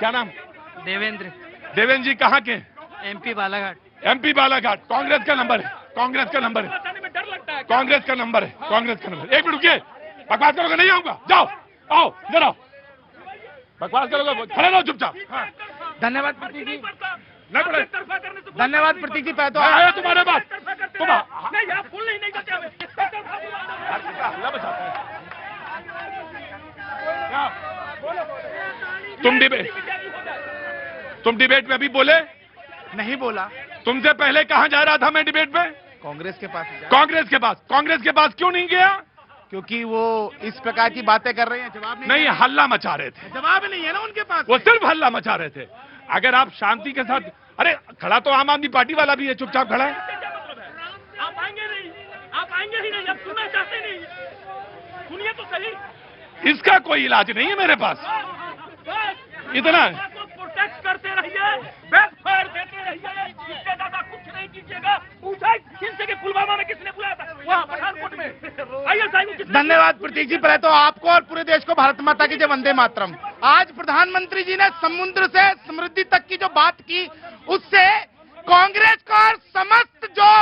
क्या नाम? देवेंद्र। देवेंद्र जी कहाँ के? एमपी बालाघाट। एमपी बालाघाट। कांग्रेस का नंबर है, कांग्रेस का नंबर है, कांग्रेस का नंबर है, कांग्रेस का नंबर। एक मिनट रुकिए, बकवास करोगे नहीं आऊंगा, जाओ आओ इधर आओ, बकवास करोगे खड़े रहो चुपचाप। हाँ। धन्यवाद प्रतीक जी, नहीं पड़े। धन्यवाद प्रतीक जी। तो आया तुम्हारे पास तुम डिबेट में अभी बोले नहीं बोला, तुमसे पहले कहां जा रहा था मैं डिबेट में? कांग्रेस के पास। कांग्रेस के पास। कांग्रेस के पास क्यों नहीं गया? क्योंकि वो इस प्रकार की बातें कर रहे हैं, जवाब नहीं, हल्ला मचा रहे थे। जवाब नहीं है ना उनके पास, वो सिर्फ हल्ला मचा रहे थे। अगर आप शांति के साथ, अरे खड़ा तो आम आदमी पार्टी वाला भी है, चुपचाप खड़ा है। आप आएंगे नहीं, आप आएंगे ही नहीं, आप सुनना चाहते नहीं, सुनिए तो सही। इसका कोई इलाज नहीं है मेरे पास, इतना है। प्रोटेक्ट करते रहिए, बैकफायर देते रहिए, इससे ज्यादा कुछ नहीं कीजिएगा। पूछा किनसे कि पुलवामा में किसने बुलाया था, वहाँ पठानकोट में ISI में किसने? धन्यवाद प्रतीक जी। पहले तो आपको और पूरे देश को भारत माता की जय, वंदे मातरम। आज प्रधानमंत्री जी ने समुद्र से समृद्धि तक की जो बात की, उससे कांग्रेस का और समस्त जो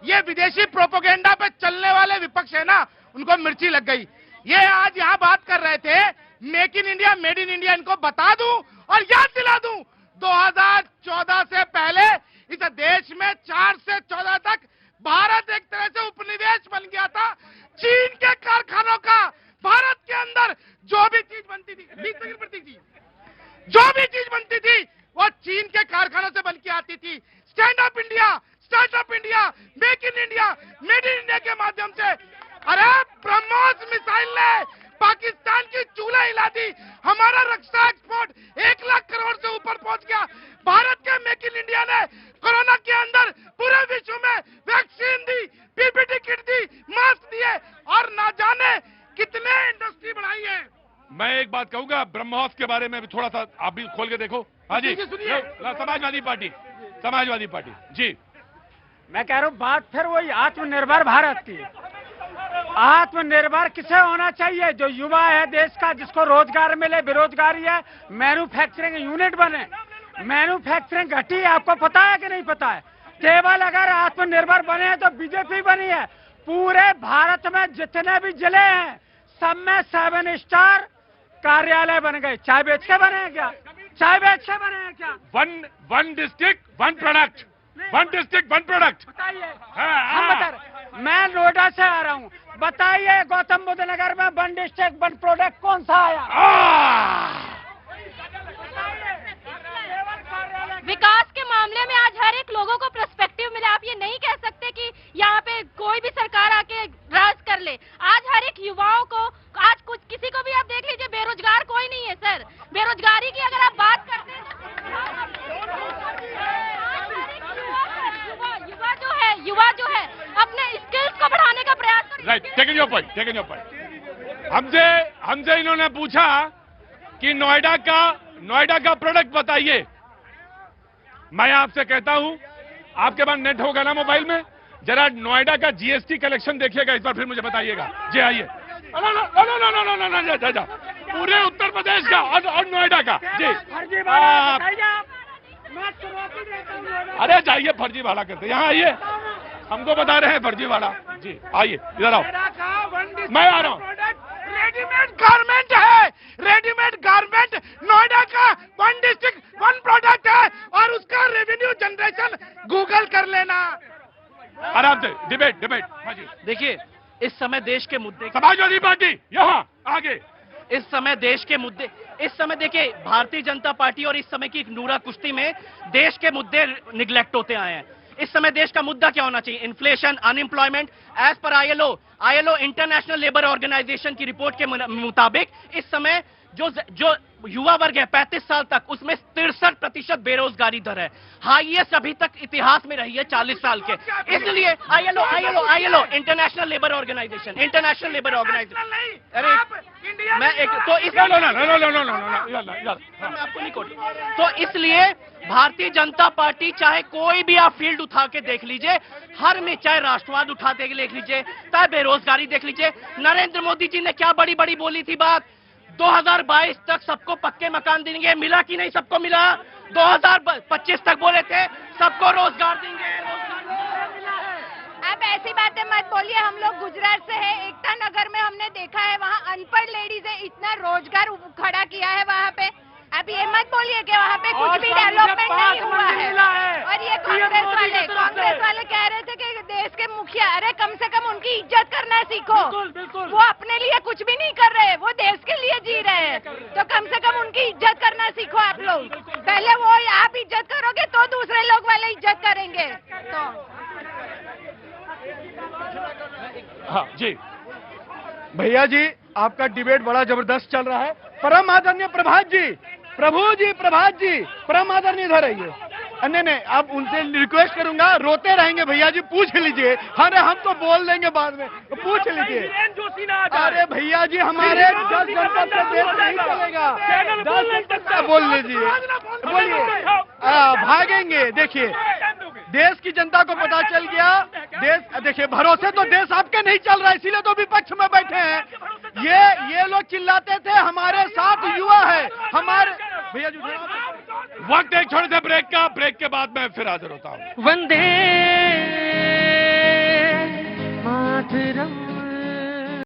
ये विदेशी प्रोपेगेंडा पे चलने वाले विपक्ष है ना, उनको मिर्ची लग गई। ये आज यहाँ बात कर रहे थे make in India, made in India. इनको बता दूं और याद दिला दूं, 2014 से पहले इस देश में 4 से 14 तक भारत एक तरह से उपनिवेश बन गया था। चीन के कारखानों का भारत के अंदर जो भी चीज बनती थी, प्रतीक जी, जो भी चीज बनती थी वो चीन के कारखानों से बन के आती थी। Stand up India, startup India, make in India, made in India के माध्यम से। अरे ब्रह्मोस मिसाइल ने पाकिस्तान की चूल्हा हिला दी। हमारा रक्षा एक्सपोर्ट 1 लाख करोड़ से ऊपर पहुंच गया। भारत के मेक इन इंडिया ने कोरोना के अंदर पूरे विश्व में वैक्सीन दी, पीपीटी किट दी, मास्क दिए और ना जाने कितने इंडस्ट्री बढ़ाई है। मैं एक बात कहूंगा ब्रह्मोस के बारे में भी थोड़ा सा आप भी खोल के देखो। हाँ जी, समाजवादी पार्टी, समाजवादी पार्टी जी। मैं कह रहा हूँ बात फिर वही आत्मनिर्भर भारत की। आत्मनिर्भर किसे होना चाहिए? जो युवा है देश का, जिसको रोजगार मिले, बेरोजगारी है, मैन्युफैक्चरिंग यूनिट बने। मैन्युफैक्चरिंग घटी है, आपको पता है कि नहीं पता है? केवल अगर आत्मनिर्भर बने हैं तो बीजेपी बनी है। पूरे भारत में जितने भी जिले हैं सब में 7 स्टार कार्यालय बन गए। चाय बेच के बने हैं क्या? चाय बेच के बने हैं क्या? One district one product, one district one product. बताइए, हम बता रहे। मैं नोएडा से आ रहा हूँ, बताइए गौतम बुद्ध नगर में 1 डिस्ट्रिक्ट 1 प्रोडक्ट कौन सा आया? विकास के मामले में आज हर एक लोगों को पर्सपेक्टिव मिला। आप ये नहीं कह सकते कि यहाँ पे कोई भी सरकार आके राज कर ले। आज हर एक युवाओं को, आज कुछ किसी को भी आप देख लीजिए, बेरोजगार कोई नहीं है सर। बेरोजगारी की अगर आप बात करते हैं, युवा जो है अपने स्किल्स को बढ़ाने का प्रयास कर। Right, taking your point, taking your point. हमसे इन्होंने पूछा कि नोएडा का प्रोडक्ट बताइए। मैं आपसे कहता हूं, आपके पास नेट होगा ना मोबाइल में, जरा नोएडा का GST कलेक्शन देखिएगा इस बार, फिर मुझे बताइएगा। जी आइए। पूरे उत्तर प्रदेश का और नोएडा का जी। अरे जाइए, फर्जीवाड़ा करते, यहाँ आइए, हमको बता रहे हैं फर्जीवाड़ा। जी आइए, इधर आओ, मैं आ रहा हूँ। रेडीमेड गारमेंट है, रेडीमेड गारमेंट नोएडा का 1 डिस्ट्रिक्ट 1 प्रोडक्ट है और उसका रेवेन्यू जनरेशन गूगल कर लेना। आराम से डिबेट। हाँ जी। देखिए, इस समय देश के मुद्दे, समाजवादी पार्टी यहाँ आगे, इस समय देश के मुद्दे, इस समय देखिए भारतीय जनता पार्टी और इस समय की नूरा कुश्ती में देश के मुद्दे निगलेक्ट होते आए हैं। इस समय देश का मुद्दा क्या होना चाहिए? Inflation, unemployment. As per ILO international labour organisation की रिपोर्ट के मुताबिक इस समय जो युवा वर्ग है 35 साल तक, उसमें 63% बेरोजगारी दर है, हाईएस्ट अभी तक इतिहास में रही है 40 साल के। इसलिए ILO इंटरनेशनल लेबर ऑर्गेनाइजेशन, अरे मैं एक तो इस मैं आपको नहीं कोट। तो इसलिए भारतीय जनता पार्टी, चाहे कोई भी आप फील्ड उठा के देख लीजिए, हर में, चाहे राष्ट्रवाद उठाते देख लीजिए, चाहे बेरोजगारी देख लीजिए। नरेंद्र मोदी जी ने क्या बड़ी बड़ी बोली थी बात, 2022 तक सबको पक्के मकान देंगे, मिला कि नहीं? सबको मिला। 2025 तक बोले थे सबको रोजगार देंगे, आप ऐसी बातें मत बोलिए। हम लोग गुजरात से है, एकता नगर में हमने देखा है, वहाँ अनपढ़ लेडीज है, इतना रोजगार खड़ा किया है वहाँ पे। अब ये मत बोलिए कि वहाँ पे कुछ भी डेवलपमेंट नहीं हुआ है। और ये कांग्रेस वाले कह रहे थे कि देश के मुखिया, अरे कम से कम उनकी इज्जत करना सीखो। वो अपने लिए कुछ भी नहीं कर रहे, वो देश के लिए जी रहे हैं, तो कम से कम उनकी इज्जत करना सीखो आप लोग। पहले वो आप इज्जत करोगे तो दूसरे लोग वाले इज्जत करेंगे। तो हाँ जी, भैया जी आपका डिबेट बड़ा जबरदस्त चल रहा है। परम आदरणीय प्रभात जी, प्रभात जी, परम आदरणीय इधर आइए। नहीं, अब उनसे रिक्वेस्ट करूंगा, रोते रहेंगे भैया जी, पूछ लीजिए। अरे हम तो बोल देंगे बाद में, तो पूछ लीजिए। अरे भैया जी, हमारे 10 जनपद से देश नहीं चलेगा, 10 जनपद बोल लीजिए, बोलिए। भागेंगे। देखिए, देश की जनता को पता चल गया, देश देखिए, भरोसे तो देश आपके नहीं चल रहा है, इसीलिए तो विपक्ष में बैठे हैं। ये लोग चिल्लाते थे हमारे साथ युवा है, हमारे भैया जी। वक्त एक छोटे से ब्रेक का, ब्रेक के बाद मैं फिर हाजिर होता हूँ। वंदे मातरम।